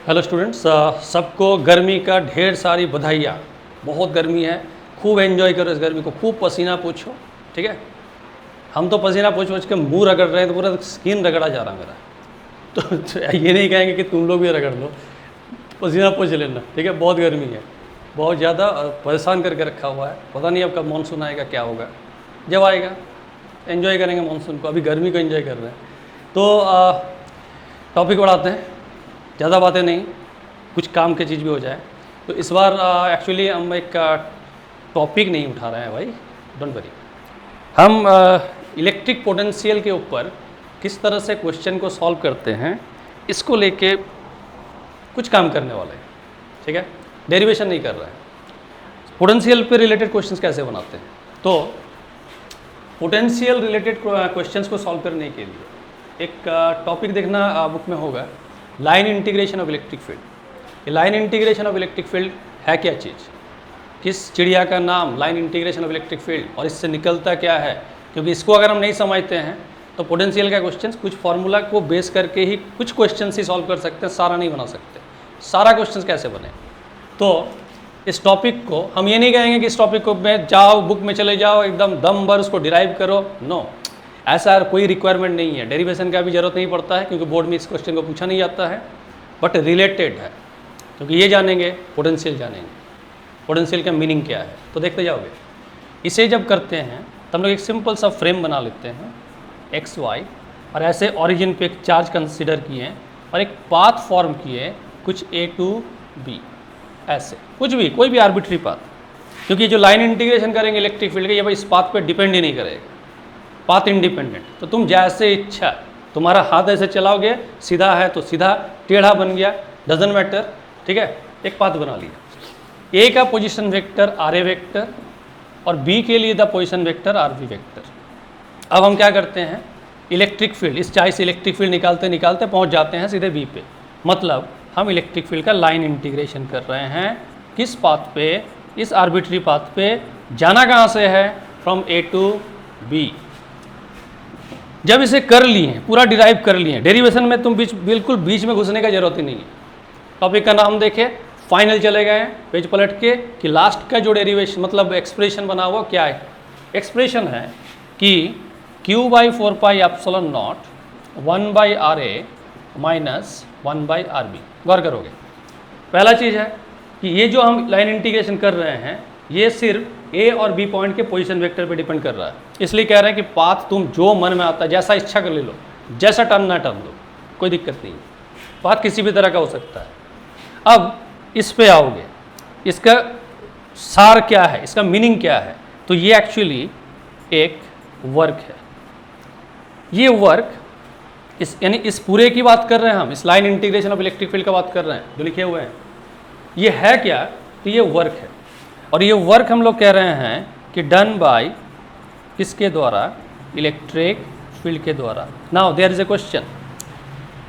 Hello students, सबको गर्मी का ढेर सारी बधाइयाँ। बहुत गर्मी है, खूब एंजॉय करो इस गर्मी को, खूब पसीना पोंछो, ठीक है। हम तो पसीना पोंछ के मुंह रगड़ रहे हैं, तो पूरा स्किन रगड़ा जा रहा मेरा। तो ये नहीं कहेंगे कि तुम लोग भी रगड़ लो, पसीना पोंछ लेना, ठीक है। बहुत गर्मी है, बहुत ज़्यादा परेशान करके रखा हुआ है। पता नहीं अब कब मानसून आएगा, क्या होगा। जब आएगा एंजॉय करेंगे मानसून को, अभी गर्मी को एंजॉय कर रहे हैं। तो टॉपिक बढ़ाते हैं, ज़्यादा बातें नहीं, कुछ काम की चीज़ भी हो जाए। तो इस बार एक्चुअली हम एक टॉपिक नहीं उठा रहे हैं भाई, डोंट वरी। हम इलेक्ट्रिक पोटेंशियल के ऊपर किस तरह से क्वेश्चन को सॉल्व करते हैं, इसको लेके कुछ काम करने वाले हैं, ठीक है। डेरिवेशन नहीं कर रहे हैं। पोटेंशियल पे रिलेटेड क्वेश्चंस कैसे बनाते हैं, तो पोटेंशियल रिलेटेड क्वेश्चंस को सॉल्व करने के लिए एक टॉपिक देखना बुक में होगा, line integration of electric field. ये line integration of electric field है क्या चीज़, किस चिड़िया का नाम line integration of electric field, और इससे निकलता क्या है। क्योंकि इसको अगर हम नहीं समझते हैं तो पोटेंशियल का क्वेश्चन कुछ फार्मूला को बेस करके ही कुछ क्वेश्चन ही सॉल्व कर सकते हैं, सारा नहीं बना सकते। सारा क्वेश्चन कैसे बने, तो इस टॉपिक को हम ये नहीं कहेंगे कि इस टॉपिक को में जाओ, बुक में चले जाओ, एकदम दम भर उसको डिराइव करो, नो, ऐसा कोई रिक्वायरमेंट नहीं है। डेरिवेशन का भी जरूरत नहीं पड़ता है, क्योंकि बोर्ड में इस क्वेश्चन को पूछा नहीं जाता है, बट रिलेटेड है, क्योंकि ये जानेंगे पोटेंशियल जानेंगे, पोटेंशियल का मीनिंग क्या है, तो देखते जाओगे। इसे जब करते हैं तो हम लोग एक सिंपल सा फ्रेम बना लेते हैं एक्स वाई, और ऐसे ओरिजिन पे एक चार्ज कंसिडर किए और एक पाथ फॉर्म किए, कुछ ए टू बी, ऐसे कुछ भी, कोई भी आर्बिट्री पाथ। क्योंकि जो लाइन इंटीग्रेशन करेंगे इलेक्ट्रिक फील्ड के, ये भाई इस पाथ पे डिपेंड ही नहीं करेगा, पाथ इंडिपेंडेंट। तो तुम जैसे इच्छा, तुम्हारा हाथ ऐसे चलाओगे, सीधा है तो सीधा, टेढ़ा बन गया, डजंट मैटर, ठीक है। एक पाथ बना लिया, ए का position vector R A vector और बी के लिए the position vector R B vector. अब हम क्या करते हैं, इलेक्ट्रिक फील्ड, इस चाय से इलेक्ट्रिक फील्ड निकालते निकालते पहुंच जाते हैं सीधे बी पे। मतलब हम इलेक्ट्रिक फील्ड का लाइन इंटीग्रेशन कर रहे हैं, किस पाथ पे, इस आर्बिट्री पाथ पे, जाना कहाँ से है, फ्रॉम ए टू बी। जब इसे कर लिए, पूरा डिराइव कर लिए, डेरिवेशन में तुम बिल्कुल बीच में घुसने का जरूरत ही नहीं है। टॉपिक का नाम देखे, फाइनल चले गए पेज पलट के, कि लास्ट का जो डेरिवेशन मतलब एक्सप्रेशन बना हुआ क्या है। एक्सप्रेशन है कि q by 4 pi epsilon naught 1 by r A minus 1 by r B. गौर करोगे, पहला चीज़ है कि ये जो हम लाइन इंटीग्रेशन कर रहे हैं, ये सिर्फ ए और बी पॉइंट के पोजीशन वेक्टर पे डिपेंड कर रहा है। इसलिए कह रहे हैं कि पाथ तुम जो मन में आता है, जैसा इच्छा कर ले लो, जैसा टर्न ना टर्न लो, कोई दिक्कत नहीं है, पाथ किसी भी तरह का हो सकता है। अब इस पे आओगे, इसका सार क्या है, इसका मीनिंग क्या है, तो ये एक्चुअली एक वर्क है। ये वर्क इस यानी इस पूरे की बात कर रहे हैं हम, इस line integration of electric field का बात कर रहे हैं जो लिखे हुए हैं। ये है क्या, तो ये वर्क है, और ये वर्क हम लोग कह रहे हैं कि डन बाय किसके द्वारा, इलेक्ट्रिक फील्ड के द्वारा। Now there is a question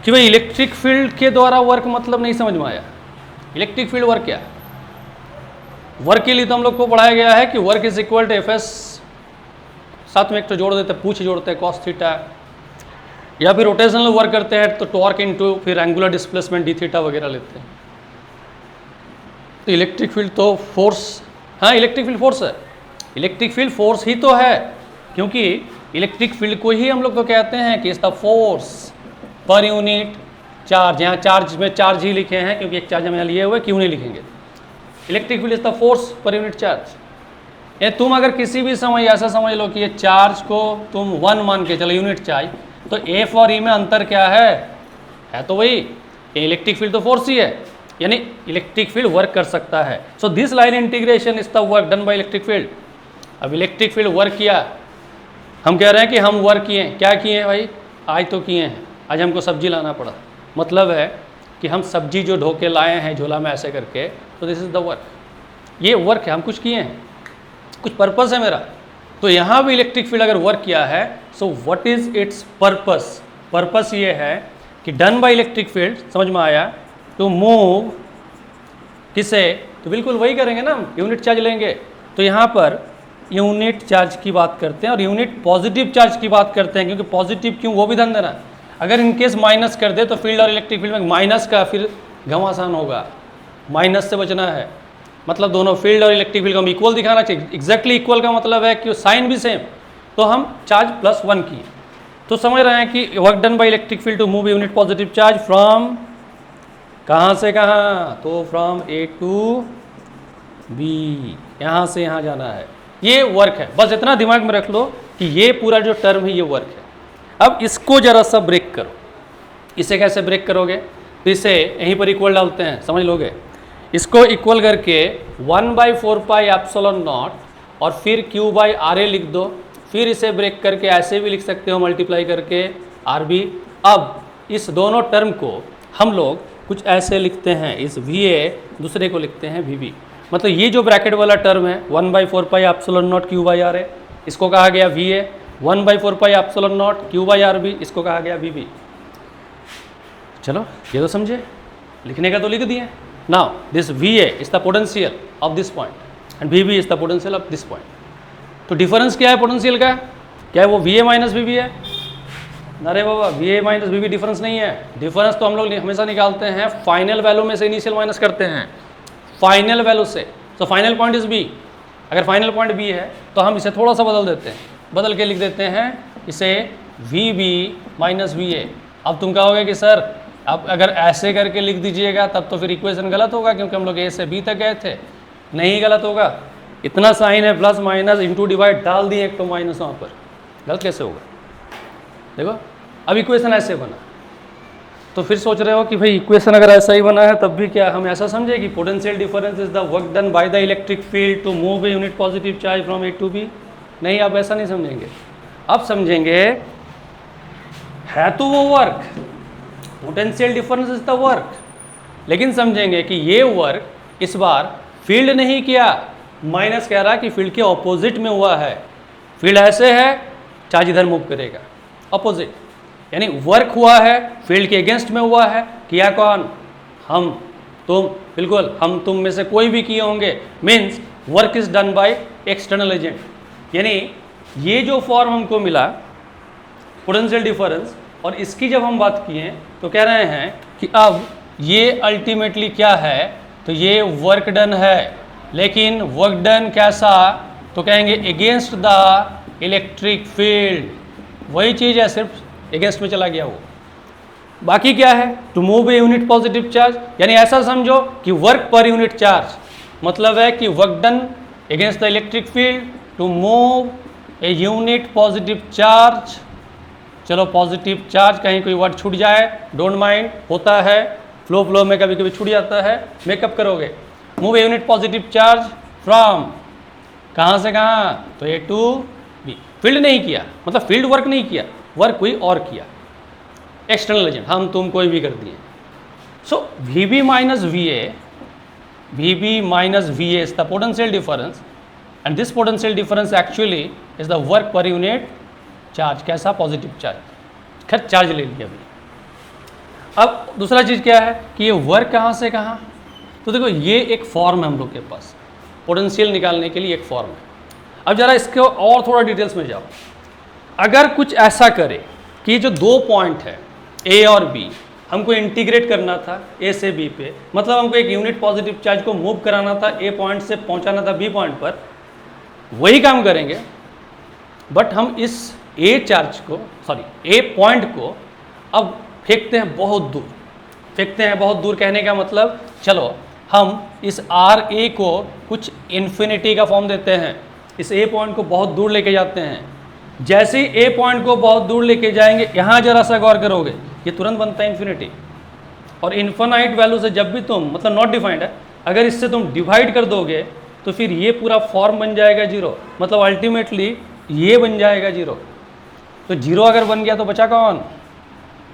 कि भाई इलेक्ट्रिक फील्ड के द्वारा वर्क मतलब नहीं समझ में आया। इलेक्ट्रिक फील्ड वर्क क्या है, वर्क के लिए तो हम लोग को पढ़ाया गया है कि work is equal to F S, साथ में एक तो जोड़ देते हैं, पूछ जोड़ते हैं कॉस थीटा, या फिर रोटेशनल वर्क करते हैं तो टॉर्क इनटू फिर एंगुलर डिस्प्लेसमेंट डी थीटा वगैरह लेते हैं। तो इलेक्ट्रिक फील्ड तो फोर्स, हाँ इलेक्ट्रिक फील्ड फोर्स है, इलेक्ट्रिक फील्ड फोर्स ही तो है, क्योंकि इलेक्ट्रिक फील्ड को ही हम लोग तो कहते हैं कि इज द फोर्स पर यूनिट चार्ज। यहाँ चार्ज में चार्ज ही लिखे हैं, क्योंकि एक चार्ज हम यहाँ लिए हुए, क्यों नहीं लिखेंगे। Electric field is the force पर यूनिट चार्ज। ये तुम अगर किसी भी समय ऐसा समझ लो कि ये चार्ज को तुम 1 मान के चलो, यूनिट चार्ज, तो एफ और ई में अंतर क्या है तो वही, इलेक्ट्रिक फील्ड तो फोर्स ही है, यानी इलेक्ट्रिक फील्ड वर्क कर सकता है। So this line integration is the work done by electric field. अब इलेक्ट्रिक फील्ड वर्क किया, हम कह रहे हैं कि हम वर्क किए, क्या किए हैं भाई, आज तो किए हैं, आज हमको सब्जी लाना पड़ा, मतलब है कि हम सब्जी जो ढो के लाए हैं झोला में ऐसे करके, तो दिस इज द वर्क, ये वर्क है, हम कुछ किए हैं, कुछ पर्पस है मेरा। तो यहाँ भी इलेक्ट्रिक फील्ड अगर वर्क किया है, so what is it's purpose, purpose ये है कि डन बाय इलेक्ट्रिक फील्ड, समझ में आया, टू मूव किसे, तो बिल्कुल वही करेंगे ना, यूनिट चार्ज लेंगे। तो यहाँ पर यूनिट चार्ज की बात करते हैं और यूनिट पॉजिटिव चार्ज की बात करते हैं, क्योंकि पॉजिटिव क्यों वो भी ध्यान देना। अगर इनकेस माइनस कर दे तो फील्ड और इलेक्ट्रिक फील्ड में माइनस का फिर घमासान होगा, माइनस से बचना है, मतलब दोनों फील्ड और इलेक्ट्रिक फील्ड को हम इक्वल दिखाना चाहिए। एग्जैक्टली इक्वल का मतलब है कि साइन भी सेम, तो हम चार्ज +1 किए, तो समझ रहे हैं कि work done by electric field to move unit positive charge from कहाँ से कहाँ, तो फ्रॉम ए टू बी, यहाँ से यहाँ जाना है, ये वर्क है। बस इतना दिमाग में रख लो कि ये पूरा जो टर्म है ये वर्क है। अब इसको जरा सा ब्रेक करो, इसे कैसे ब्रेक करोगे, तो इसे यहीं पर इक्वल डालते हैं, समझ लोगे। इसको इक्वल करके 1/4πε0 और फिर Q/RA लिख दो, फिर इसे ब्रेक करके ऐसे भी लिख सकते हो मल्टीप्लाई करके RB। अब इस दोनों टर्म को हम लोग कुछ ऐसे लिखते हैं, इस VA दूसरे को लिखते हैं VB, मतलब ये जो ब्रैकेट वाला टर्म है 1/4πε0 Q/RA, इसको कहा गया VA, 1/4πε0 Q/RB, इसको कहा गया VB। चलो ये तो समझे, लिखने का तो लिख दिए। Now this VA is the potential of this point and VB is the potential of this point. तो डिफरेंस क्या है पोटेंशियल का, क्या है वो VA माइनस VB है? अरे बाबा VA माइनस VB डिफरेंस नहीं है। डिफरेंस तो हम लोग हमेशा निकालते हैं फाइनल वैल्यू में से, इनिशियल माइनस करते हैं फाइनल वैल्यू से। तो फाइनल पॉइंट इज B, अगर फाइनल पॉइंट B है तो हम इसे थोड़ा सा बदल देते हैं, बदल के लिख देते हैं इसे VB माइनस VA। अब तुम कहोगे कि सर अब अगर ऐसे करके लिख दीजिएगा तब तो फिर इक्वेशन गलत होगा, क्योंकि हम लोग A से B तक गए थे। नहीं गलत होगा, इतना साइन है प्लस माइनस इंटू डिवाइड डाल दिए एक तो माइनस वहाँ पर, गलत कैसे होगा? देखो अब इक्वेशन ऐसे बना, तो फिर सोच रहे हो कि भाई इक्वेशन अगर ऐसा ही बना है तब भी क्या हम ऐसा समझे कि potential difference is the work done by the electric field to move a unit positive charge from A to B? नहीं, अब ऐसा नहीं समझेंगे। अब समझेंगे है तो वो work, potential difference is the work, लेकिन समझेंगे कि ये वर्क इस बार फील्ड नहीं किया, माइनस कह रहा कि फील्ड के ऑपोजिट में हुआ है। फील्ड ऐसे है, चार्ज इधर मूव करेगा, ऑपोजिट, यानी वर्क हुआ है फील्ड के अगेंस्ट में हुआ है। किया कौन? हम, तुम, बिल्कुल हम तुम में से कोई भी किए होंगे। Means work is done by external agent, यानी ये जो फॉर्म हमको मिला पोटेंशियल डिफरेंस, और इसकी जब हम बात किए तो कह रहे हैं कि अब ये अल्टीमेटली क्या है, तो ये वर्क डन है, लेकिन वर्क डन कैसा, तो कहेंगे अगेंस्ट द इलेक्ट्रिक फील्ड। वही चीज़ है, सिर्फ अगेंस्ट में चला गया वो। बाकी क्या है? To move a unit positive charge, यानी ऐसा समझो कि वर्क पर यूनिट चार्ज, मतलब है कि work done against the electric field to move a unit positive charge. चलो पॉजिटिव चार्ज, कहीं कोई वर्ड छूट जाए डोंट माइंड, होता है फ्लो में कभी कभी छूट जाता है, मेकअप करोगे। Move a unit positive charge from कहाँ से कहाँ, तो ए टू बी। फील्ड नहीं किया, मतलब फील्ड वर्क नहीं किया, वर्क कोई और किया, एक्सटर्नल एजेंट, हम तुम कोई भी कर दिए। So VB minus VA is the potential difference, and this potential difference actually is the work per unit charge. कैसा? Positive charge. खैर चार्ज ले लिया अभी। अब दूसरा चीज़ क्या है कि ये वर्क कहाँ से कहाँ, तो देखो ये एक फॉर्म है हम लोग के पास, पोटेंशियल निकालने के लिए एक फॉर्म है। अब जरा इसके और थोड़ा डिटेल्स में जाओ। अगर कुछ ऐसा करे कि जो दो पॉइंट है A और B, हमको इंटीग्रेट करना था A से B पे, मतलब हमको एक यूनिट पॉजिटिव चार्ज को मूव कराना था, A पॉइंट से पहुंचाना था B पॉइंट पर, वही काम करेंगे, बट हम इस A चार्ज को, A पॉइंट को अब फेंकते हैं बहुत दूर। फेंकते हैं बहुत दूर कहने का मतलब, चलो हम इस RA को कुछ इन्फिनिटी का फॉर्म देते हैं, इस A पॉइंट को बहुत दूर लेके जाते हैं। जैसे ही A पॉइंट को बहुत दूर लेके जाएंगे, यहाँ जरा सा गौर करोगे, ये तुरंत बनता है इन्फिनिटी। और इन्फिनाइट वैल्यू से जब भी तुम, मतलब नॉट डिफाइंड है, अगर इससे तुम डिवाइड कर दोगे तो फिर ये पूरा फॉर्म बन जाएगा जीरो, मतलब अल्टीमेटली ये बन जाएगा जीरो। तो जीरो अगर बन गया तो बचा कौन?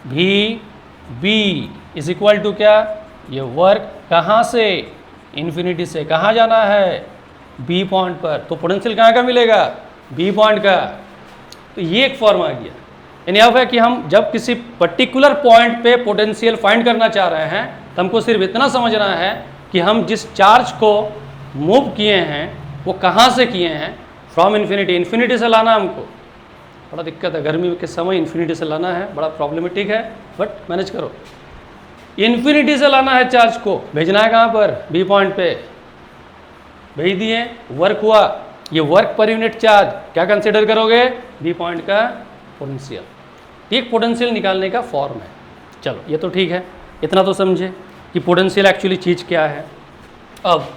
VB इज इक्वल टू क्या? ये वर्क कहाँ से? इन्फिनिटी से। कहाँ जाना है? B पॉइंट पर। तो पोटेंशियल कहाँ का मिलेगा? B पॉइंट का। तो ये एक फॉर्म आ गया। यानी अब है कि हम जब किसी पर्टिकुलर पॉइंट पे पोटेंशियल फाइंड करना चाह रहे हैं तो हमको सिर्फ इतना समझना है कि हम जिस चार्ज को मूव किए हैं वो कहाँ से किए हैं? From infinity. इन्फिनिटी से लाना हमको, बड़ा दिक्कत है, गर्मी के समय इन्फिनिटी से लाना है, बड़ा प्रॉब्लमेटिक है, बट मैनेज करो। इन्फिनिटी से लाना है चार्ज को, भेजना है कहाँ पर, बी पॉइंट पे, भेज दिए, वर्क हुआ, ये वर्क पर यूनिट चार्ज क्या कंसिडर करोगे, बी पॉइंट का पोटेंशियल। एक पोटेंशियल निकालने का फॉर्म है। चलो ये तो ठीक है, इतना तो समझे कि पोटेंशियल एक्चुअली चीज़ क्या है। अब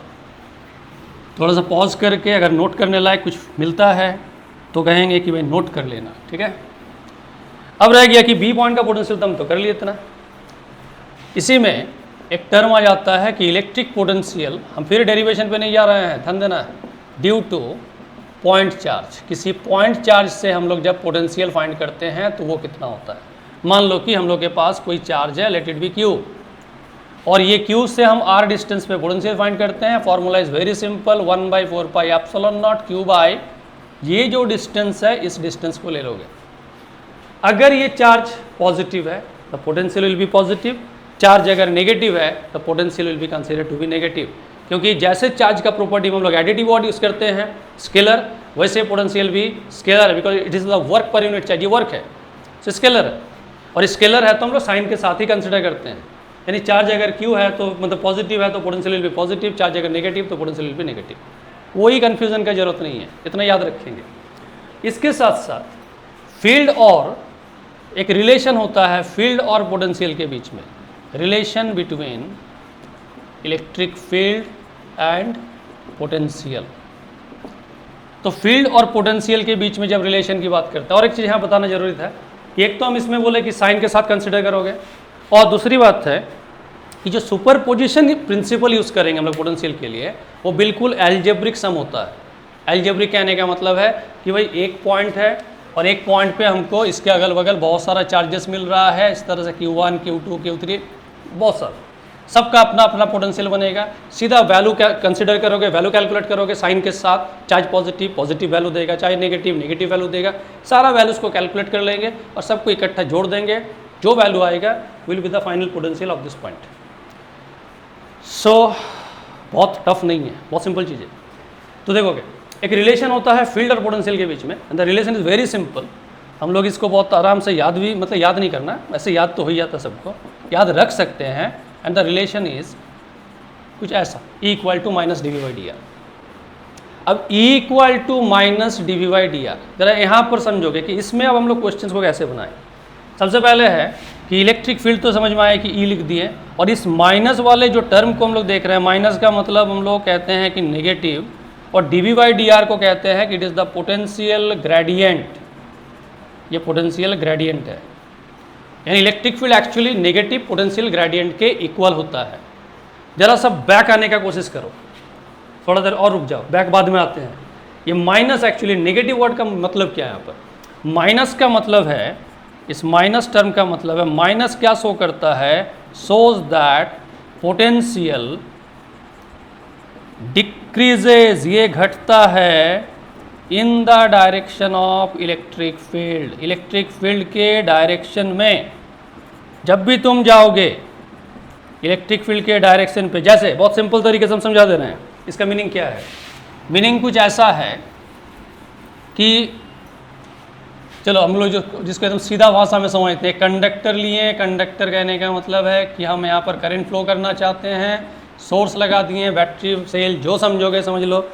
थोड़ा सा पॉज करके अगर नोट करने लायक कुछ मिलता है तो कहेंगे कि भाई नोट कर लेना, ठीक है। अब रह गया कि बी पॉइंट का पोटेंशियल तो हम तो कर लिए इतना। इसी में एक टर्म आ जाता है कि इलेक्ट्रिक पोटेंशियल, हम फिर डेरिवेशन पे नहीं जा रहे हैं, ध्यान देना, ड्यू टू पॉइंट चार्ज। किसी पॉइंट चार्ज से हम लोग जब पोटेंशियल फाइंड करते हैं तो वो कितना होता है। मान लो कि हम लोग के पास कोई चार्ज है, लेट इट बी क्यू, और ये क्यू से हम आर डिस्टेंस पे पोटेंशियल फाइंड करते हैं। Formula is very simple, 1/4 pi epsilon not Q by, ये जो डिस्टेंस है इस डिस्टेंस को ले लोगे। अगर ये चार्ज पॉजिटिव है तो potential will be positive, charge अगर नेगेटिव है तो potential will be considered to be negative. क्योंकि जैसे चार्ज का प्रॉपर्टी हम लोग एडिटिव वर्ड यूज़ करते हैं स्केलर, वैसे पोटेंशियल भी स्केलर है, because it is the work per unit charge, ये वर्क है तो स्केलर है, और स्केलर है तो हम लोग साइन के साथ ही कंसिडर करते हैं। यानी चार्ज अगर क्यू है तो मतलब पॉजिटिव है तो potential will be positive, charge अगर नेगेटिव तो पोटेंशियल विल बी नेगेटिव। कोई कन्फ्यूजन का जरूरत नहीं है, इतना याद रखेंगे। इसके साथ साथ फील्ड और एक रिलेशन होता है फील्ड और पोटेंशियल के बीच में, relation between electric field and potential. तो फील्ड और पोटेंशियल के बीच में जब रिलेशन की बात करते हैं, और एक चीज़ यहाँ बताना जरूरी था, एक तो हम इसमें बोले कि साइन के साथ कंसिडर करोगे, और दूसरी बात है कि जो सुपरपोजिशन प्रिंसिपल यूज़ करेंगे हम लोग पोटेंशियल के लिए, वो बिल्कुल एल्जेब्रिक सम होता है। एल्जेब्रिक कहने का मतलब है कि भाई एक पॉइंट है और एक पॉइंट पे हमको इसके अगल बगल बहुत सारा चार्जेस मिल रहा है, इस तरह से Q1, Q2, Q3, बहुत सारा, सबका अपना अपना पोटेंशियल बनेगा। सीधा वैल्यू कंसिडर करोगे, वैल्यू कैलकुलेट करोगे साइन के साथ, चार्ज पॉजिटिव वैल्यू देगा, चाहे नेगेटिव वैल्यू देगा, सारा वैल्यूज़ को कैलकुलेट कर लेंगे और सबको इकट्ठा जोड़ देंगे, जो वैल्यू आएगा will be the final potential of this point. So बहुत टफ नहीं है, बहुत सिंपल चीज़ है। तो देखोगे एक रिलेशन होता है फील्ड और पोटेंशियल के बीच में, and the relation is very simple. हम लोग इसको बहुत आराम से याद भी, मतलब याद नहीं करना, ऐसे याद तो हो ही जाता सबको, याद रख सकते हैं। एंड द रिलेशन इज कुछ ऐसा, E equal to minus D we by D R. अब E equal to minus D we by D R, जरा यहाँ पर समझोगे कि इसमें अब हम लोग क्वेश्चन को कैसे बनाएं। सबसे पहले है कि इलेक्ट्रिक फील्ड तो समझ में आया कि E लिख दिए, और इस माइनस वाले जो टर्म को हम लोग देख रहे हैं, माइनस का मतलब हम लोग कहते हैं कि नेगेटिव, और D we by D R को कहते हैं कि it is the potential gradient. ये पोटेंशियल ग्रेडियंट है, यानी electric field actually negative potential gradient के इक्वल होता है। जरा सा बैक आने का कोशिश करो, थोड़ा देर और रुक जाओ, बैक बाद में आते हैं। ये माइनस एक्चुअली नेगेटिव वर्ड का मतलब क्या है यहाँ पर, माइनस का मतलब है, इस माइनस टर्म का मतलब है, माइनस क्या शो करता है, शोज दैट पोटेंशियल डिक्रीजेज, ये घटता है in the direction of electric field, electric field के डायरेक्शन में। जब भी तुम जाओगे इलेक्ट्रिक फील्ड के डायरेक्शन पे, जैसे बहुत सिंपल तरीके से हम समझा दे रहे हैं, इसका मीनिंग क्या है, मीनिंग कुछ ऐसा है कि चलो हम लोग जिसको एकदम सीधा भाषा में समझते हैं, कंडक्टर लिए, कंडक्टर कहने का मतलब है कि हम यहाँ पर करंट फ्लो करना चाहते हैं, सोर्स लगा दिए, बैटरी सेल जो समझोगे समझ लो,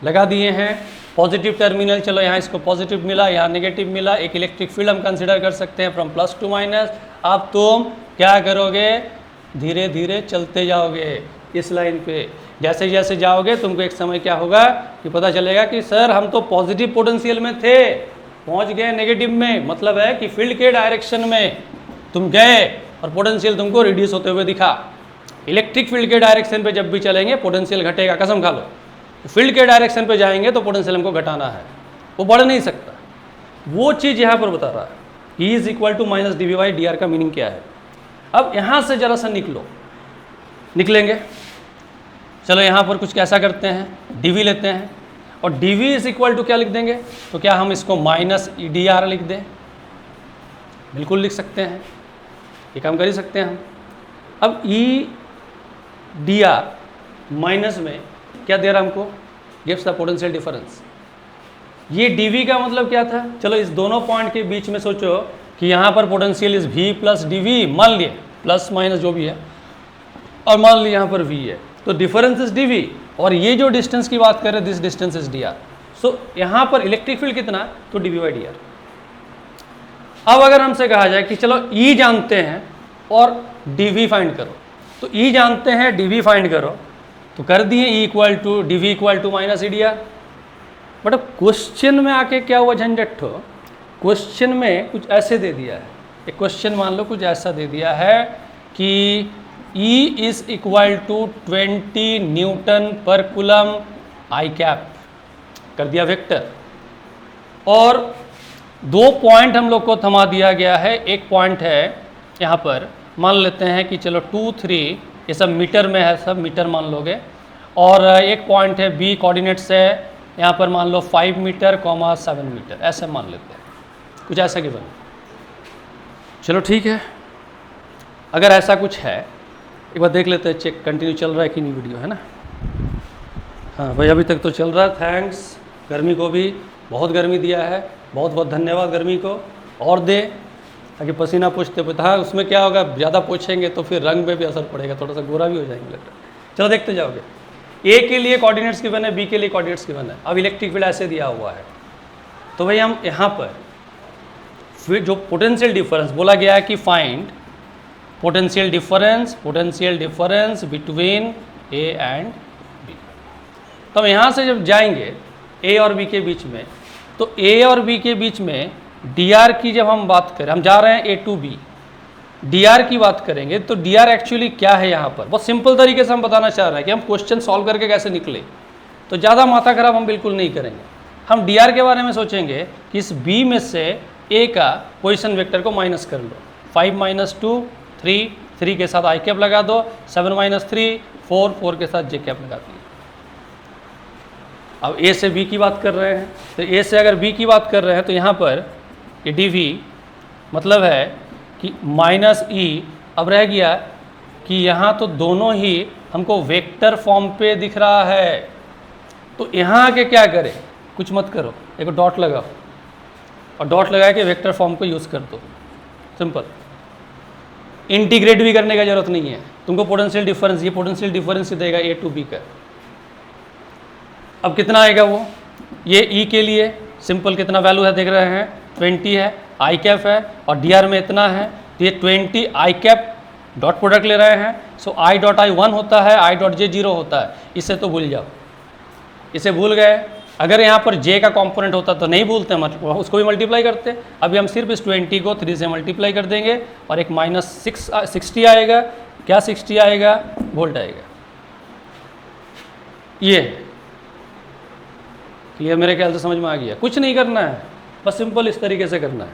लगा दिए हैं, पॉजिटिव टर्मिनल, चलो यहाँ इसको पॉजिटिव मिला, यहाँ नेगेटिव मिला, एक इलेक्ट्रिक फील्ड हम कंसिडर कर सकते हैं फ्रॉम प्लस टू माइनस। अब तुम क्या करोगे, धीरे धीरे चलते जाओगे इस लाइन पे, जैसे जैसे जाओगे तुमको एक समय क्या होगा कि पता चलेगा कि सर हम तो पॉजिटिव पोटेंशियल में थे, पहुँच गए नेगेटिव में, मतलब है कि फील्ड के डायरेक्शन में तुम गए और पोटेंशियल तुमको रिड्यूस होते हुए दिखा। इलेक्ट्रिक फील्ड के डायरेक्शन पे जब भी चलेंगे पोटेंशियल घटेगा, कसम खा लो। फील्ड के डायरेक्शन पे जाएंगे तो पोटेंशियल हमको घटाना है, वो बढ़ नहीं सकता। वो चीज़ यहाँ पर बता रहा है, E is equal to minus D we by D R का मीनिंग क्या है। अब यहाँ से जरा सा निकलेंगे, चलो यहाँ पर कुछ कैसा करते हैं, dv लेते हैं, और dv इज इक्वल टू क्या लिख देंगे, तो क्या हम इसको माइनस डी आर लिख दें, बिल्कुल लिख सकते हैं, ये काम कर ही सकते हैं हम। अब E डी आर माइनस में क्या दे रहा हमको, गिव्स द पोटेंशियल डिफरेंस। ये dv का मतलब क्या था, चलो इस दोनों पॉइंट के बीच में सोचो कि यहाँ पर potential is v plus dv, मान लिए प्लस माइनस जो भी है, और मान ली यहाँ पर v है, तो डिफरेंस इज dv, और ये जो डिस्टेंस की बात कर रहे हैं दिस डिस्टेंस इज dr। सो यहाँ पर इलेक्ट्रिक फील्ड कितना, तो dv/dr। अब अगर हमसे कहा जाए कि चलो E जानते हैं और dv फाइंड करो, तो E जानते हैं dv फाइंड करो, तो कर दिए E equal to dv equal to minus EDR। But अब क्वेश्चन में आके क्या हुआ झंझट हो, क्वेश्चन में कुछ ऐसे दे दिया है, एक क्वेश्चन मान लो कुछ ऐसा दे दिया है कि E is equal to 20 newton per coulomb I cap, कर दिया वेक्टर, और दो पॉइंट हम लोग को थमा दिया गया है। एक पॉइंट है यहाँ पर, मान लेते हैं कि चलो 2, 3, ये सब मीटर में है, सब मीटर मान लोगे, और एक पॉइंट है B कोऑर्डिनेट्स है यहाँ पर, मान लो 5 मीटर, 7 मीटर, ऐसे मान लेते हैं, कुछ ऐसा गिवन। चलो ठीक है, अगर ऐसा कुछ है एक बार देख लेते हैं, चेक कंटिन्यू चल रहा है कि नहीं वीडियो, है ना। हाँ भाई अभी तक तो चल रहा है, थैंक्स। गर्मी को भी बहुत गर्मी दिया है, बहुत बहुत धन्यवाद गर्मी को, और दे ताकि पसीना पोंछते पोंछते। हाँ उसमें क्या होगा, ज़्यादा पोंछेंगे तो फिर रंग में भी असर पड़ेगा, थोड़ा सा गोरा भी हो जाएंगे लगता है। चलो देखते जाओगे, ए के लिए कोऑर्डिनेट्स गिवन है, बी के लिए कोऑर्डिनेट्स गिवन है। अब इलेक्ट्रिक फील्ड ऐसे दिया हुआ है, तो भाई हम यहाँ पर फिर जो पोटेंशियल डिफरेंस बोला गया है कि find potential difference between A and B. तो हम यहाँ से जब जाएंगे ए और बी के बीच में, तो ए और बी के बीच में dr की जब हम बात करें, हम जा रहे हैं ए टू बी, dr की बात करेंगे, तो dr एक्चुअली क्या है यहाँ पर, बहुत सिंपल तरीके से हम बताना चाह रहे हैं कि हम क्वेश्चन सॉल्व करके कैसे निकले। तो ज़्यादा माथा खराब हम बिल्कुल नहीं करेंगे, हम dr के बारे में सोचेंगे कि इस b में से a का पोजीशन वेक्टर को माइनस कर लो, 5 - 2 3, 3 के साथ आई कैप लगा दो, 7 - 3 4, 4 के साथ जे कैप लगा दिए। अब ए से बी की बात कर रहे हैं, तो ए से अगर बी की बात कर रहे हैं तो यहाँ पर ये dv मतलब है कि -e। अब रह गया कि यहाँ तो दोनों ही हमको वेक्टर फॉर्म पे दिख रहा है, तो यहाँ आके क्या करें, कुछ मत करो, एक डॉट लगाओ, और डॉट लगा के वेक्टर फॉर्म को यूज़ कर दो, सिंपल। इंटीग्रेट भी करने का जरूरत नहीं है, तुमको पोटेंशियल डिफरेंस, ये पोटेंशियल डिफरेंस देगा ए टू बी का। अब कितना आएगा वो, ये ई के लिए सिंपल कितना वैल्यू है देख रहे हैं, 20 है, आई कैप है, और dr में इतना है, तो ये 20 आई कैप डॉट प्रोडक्ट ले रहे हैं, सो आई डॉट आई 1 होता है, आई डॉट जे 0 होता है। इसे तो भूल जाओ, इसे भूल गए। अगर यहाँ पर j का कंपोनेंट होता तो नहीं भूलते, उसको भी मल्टीप्लाई करते। अभी हम सिर्फ इस 20 को 3 से मल्टीप्लाई कर देंगे, और एक -60 आएगा, क्या 60 आएगा, वोल्ट आएगा। ये क्लियर, मेरे ख्याल से समझ में आ गया। कुछ नहीं करना है, बस सिंपल इस तरीके से करना है।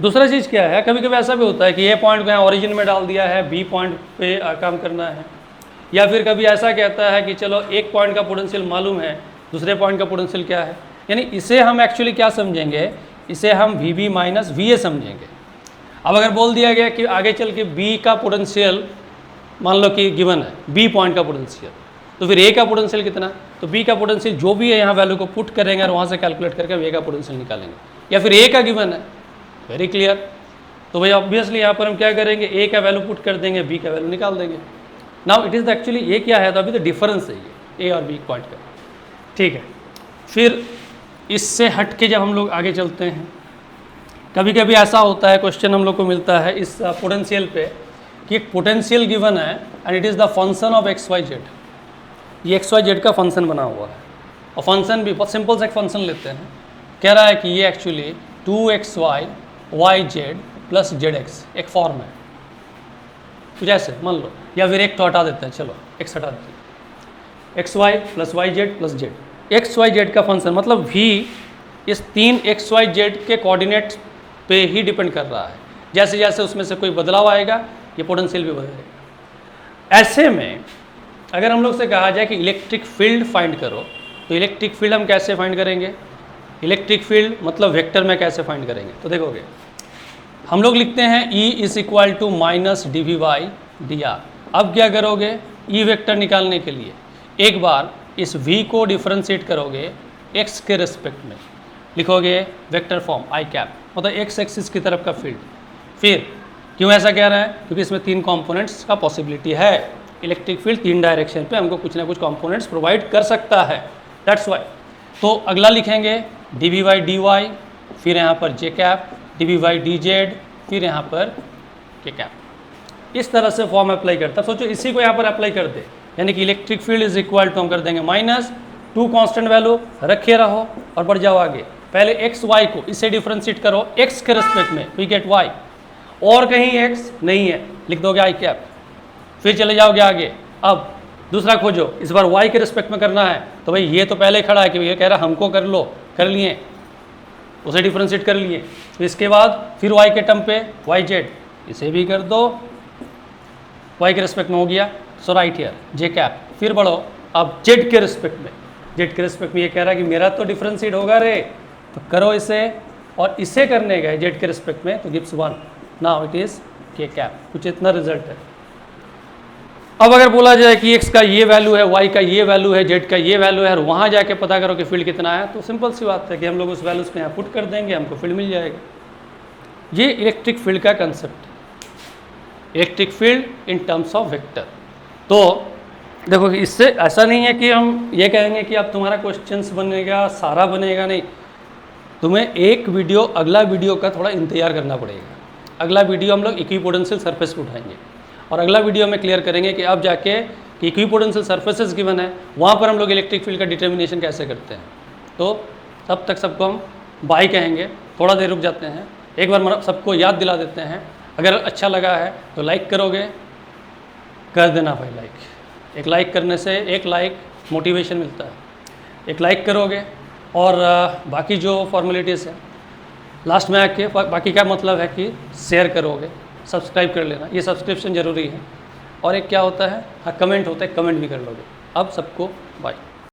दूसरा चीज़ क्या है, कभी कभी ऐसा भी होता है कि ए पॉइंट को यहाँ ओरिजिन में डाल दिया है, बी पॉइंट पे काम करना है, या फिर कभी ऐसा कहता है कि चलो एक पॉइंट का पोटेंशियल मालूम है, दूसरे पॉइंट का पोटेंशियल क्या है, यानी इसे हम एक्चुअली क्या समझेंगे, इसे हम VB - VA समझेंगे। अब अगर बोल दिया गया कि आगे चल के B का पोटेंशियल मान लो कि गिवन है, B पॉइंट का पोटेंशियल, तो फिर A का पोटेंशियल कितना, तो B का पोटेंशियल जो भी है यहाँ वैल्यू को पुट करेंगे और वहाँ से कैलकुलेट करके A का पोटेंशियल निकालेंगे। या फिर A का गिवन है, वेरी क्लियर, तो भाई ऑब्वियसली यहाँ पर हम क्या करेंगे, A का वैल्यू पुट कर देंगे, B का वैल्यू निकाल देंगे। Now it is the actually ये क्या है, तो अभी तो डिफरेंस है ये A और B पॉइंट का, ठीक है। फिर इससे हट के जब हम लोग आगे चलते हैं, कभी कभी ऐसा होता है क्वेश्चन हम लोग को मिलता है इस पोटेंशियल पे कि एक पोटेंशियल गिवन है and it is the function of XYZ। ये XYZ का फंक्शन बना हुआ है, और फंक्शन भी बहुत सिंपल सा एक फंक्शन लेते हैं, कह रहा है कि ये actually 2xy yz plus zx एक फॉर्म है, कुछ ऐसे मान लो, या फिर एक तो हटा देते हैं, चलो x हटा देते हैं, xy plus yz plus z, XYZ का फंक्शन मतलब v इस 3 XYZ के कोऑर्डिनेट्स पे ही डिपेंड कर रहा है। जैसे जैसे उसमें से कोई बदलाव आएगा ये पोटेंशियल भी बदलेगा। ऐसे में अगर हम लोग से कहा जाए कि इलेक्ट्रिक फील्ड फाइंड करो, तो इलेक्ट्रिक फील्ड हम कैसे फाइंड करेंगे, इलेक्ट्रिक फील्ड मतलब वेक्टर में कैसे फाइंड करेंगे, तो देखोगे हम लोग लिखते हैं E is equal to -dv/dr। अब क्या करोगे, E वेक्टर निकालने के लिए एक बार इस V को डिफरेंशिएट करोगे x के रिस्पेक्ट में, लिखोगे वेक्टर फॉर्म आई कैप, मतलब x एक्सिस की तरफ का फील्ड। फिर क्यों ऐसा कह रहे हैं, क्योंकि इसमें 3 कंपोनेंट्स का पॉसिबिलिटी है, इलेक्ट्रिक फील्ड 3 डायरेक्शन पे हमको कुछ ना कुछ कंपोनेंट्स प्रोवाइड कर सकता है, दैट्स वाई। तो अगला लिखेंगे d we by d y, फिर यहाँ पर j cap, d we by d z, फिर यहाँ पर के कैप। इस तरह से फॉर्म अप्लाई करता है। सोचो इसी को यहाँ पर अप्लाई कर दे, यानी कि electric field is equal to हम कर देंगे माइनस 2 कांस्टेंट वैल्यू रखे रहो और बढ़ जाओ आगे। पहले एक्स वाई को इससे डिफ्रेंशिएट करो एक्स के रेस्पेक्ट में, वी गेट वाई, और कहीं एक्स नहीं है लिख दोगे आई कैप, फिर चले जाओगे आगे। अब दूसरा खोजो, इस बार वाई के रिस्पेक्ट में करना है, तो भाई ये तो पहले खड़ा है कि ये कह रहा हमको कर लो, कर लिए, उसे डिफ्रेंशिएट कर लिए। तो इसके बाद फिर वाई के टर्म पे वाई जेड, इसे भी कर दो, वाई के रिस्पेक्ट में हो गया, सो राइट हियर जे कैप। फिर बढ़ो अब जेड के रिस्पेक्ट में, जेड के रिस्पेक्ट में ये कह रहा है कि मेरा तो डिफ्रेंशिएट होगा रे, तो करो इसे, और इसे करने गए जेड के रिस्पेक्ट में तो गिव्स 1, नाउ इट इज के कैप। कुछ इतना रिजल्ट है। अब अगर बोला जाए कि एक्स का ये वैल्यू है, वाई का ये वैल्यू है, जेड का ये वैल्यू है, और वहाँ जाके पता करो कि फील्ड कितना है, तो सिंपल सी बात है कि हम लोग उस वैल्यूज को यहाँ पुट कर देंगे, हमको फील्ड मिल जाएगा। ये इलेक्ट्रिक फील्ड का कंसेप्ट है, electric field in terms of vector. तो देखो कि इससे ऐसा नहीं है कि हम ये कहेंगे कि अब तुम्हारा क्वेश्चंस बनेगा, सारा बनेगा, नहीं। तुम्हें एक वीडियो, अगला वीडियो का थोड़ा इंतजार करना पड़ेगा। अगला वीडियो हम लोग इक्विपोटेंशियल सरफेस पे उठाएंगे, और अगला वीडियो में क्लियर करेंगे कि अब जाके कि इक्विपोटेंशियल सरफेसेस गिवन है, वहाँ पर हम लोग इलेक्ट्रिक फील्ड का डिटर्मिनेशन कैसे करते हैं। तो तब तक सबको हम बाय कहेंगे, थोड़ा देर रुक जाते हैं, एक बार सबको याद दिला देते हैं। अगर अच्छा लगा है तो लाइक करोगे, कर देना भाई लाइक। एक लाइक करने से, एक लाइक मोटिवेशन मिलता है, एक लाइक करोगे, और बाकी जो फॉर्मेलिटीज़ है लास्ट में आके, बाकी क्या मतलब है कि शेयर करोगे, सब्सक्राइब कर लेना, ये सब्सक्रिप्शन ज़रूरी है। और एक क्या होता है, हाँ कमेंट होता है, कमेंट भी कर लोगे। अब सबको बाय।